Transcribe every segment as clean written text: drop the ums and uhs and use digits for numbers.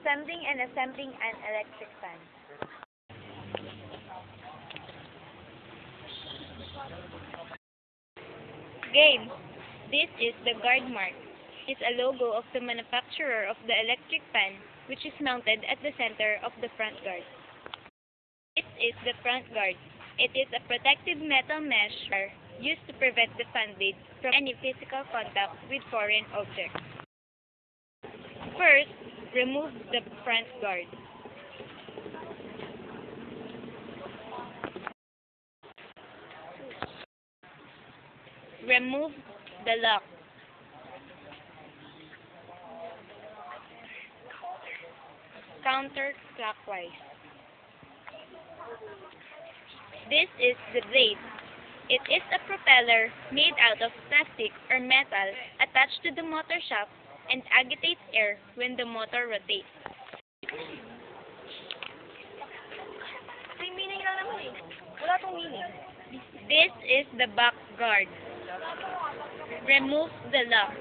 Assembling and assembling an electric fan. Game. This is the guard mark. It is a logo of the manufacturer of the electric fan, which is mounted at the center of the front guard. This is the front guard. It is a protective metal mesh used to prevent the fan blade from any physical contact with foreign objects. First, remove the front guard. Remove the lock. Counterclockwise. This is the blade. It is a propeller made out of plastic or metal attached to the motor shaft and agitates air when the motor rotates. May meaning lang naman eh. Wala tong meaning. This is the back guard. Remove the lock.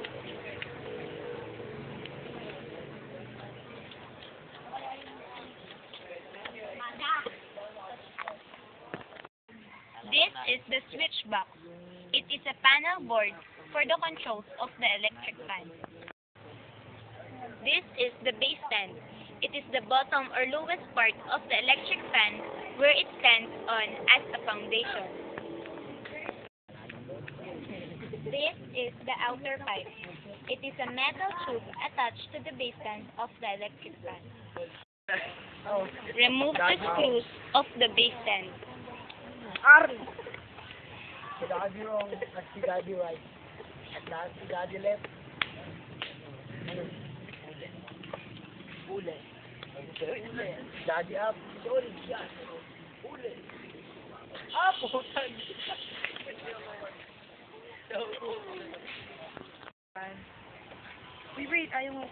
This is the switch box. It is a panel board for the controls of the electric fan. This is the base stand. It is the bottom or lowest part of the electric fan where it stands on as a foundation. This is the outer pipe. It is a metal tube attached to the base stand of the electric fan. Remove the screws of the base stand. Ari! Si Daddy wrong, at si Daddy right. At si Daddy left. Ano? Ule. Ule. Daddy up. Sorry, shot. Ule. Up! Putan! Wait, ayaw mo.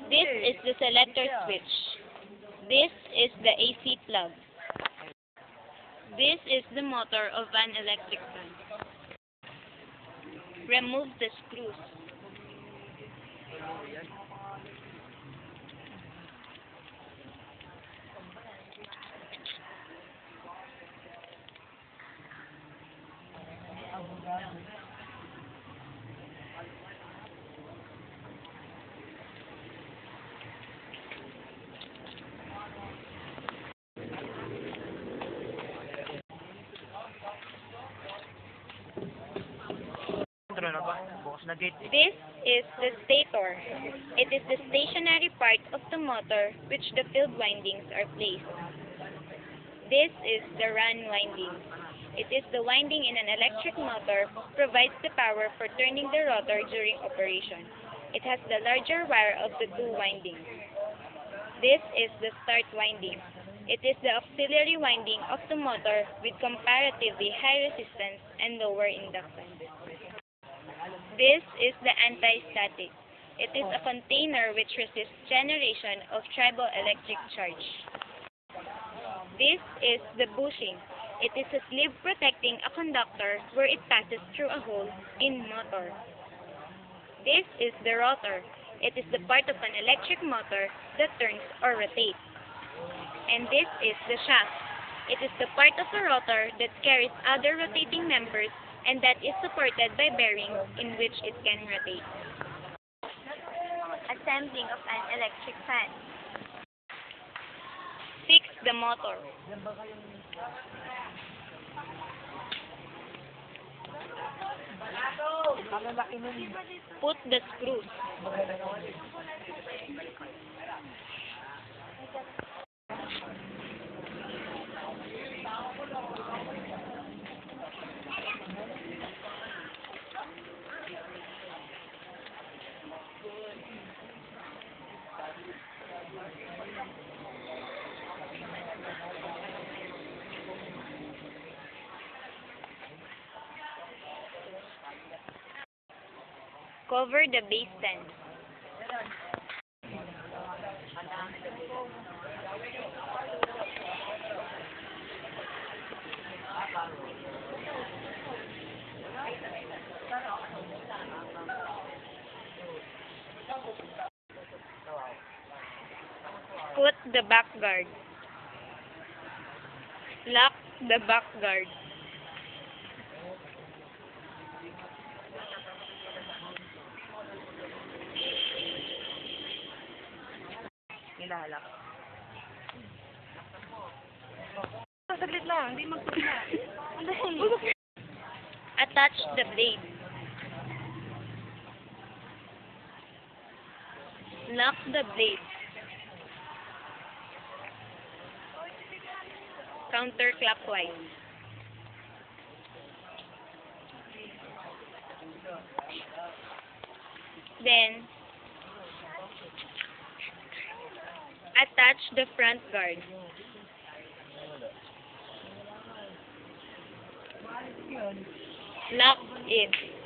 This is the selector switch. This is the AC plug. This is the motor of an electric fan. Remove the screws. This is the stator. It is the stationary part of the motor which the field windings are placed. This is the run winding. It is the winding in an electric motor provides the power for turning the rotor during operation. It has the larger wire of the two windings. This is the start winding. It is the auxiliary winding of the motor with comparatively high resistance and lower inductance. This is the anti-static. It is a container which resists generation of triboelectric charge. This is the bushing. It is a sleeve protecting a conductor where it passes through a hole in motor. This is the rotor. It is the part of an electric motor that turns or rotates. And this is the shaft. It is the part of the rotor that carries other rotating members and that is supported by bearings in which it can rotate. Assembling of an electric fan. Fix the motor. Put the screws. Cover the base stand. Put the back guard. Lock the back guard. Nilalak. Saglit lang, hindi magpapila. Attach the blade. Lock the blade. Counterclockwise. Then, attach the front guard. Lock it.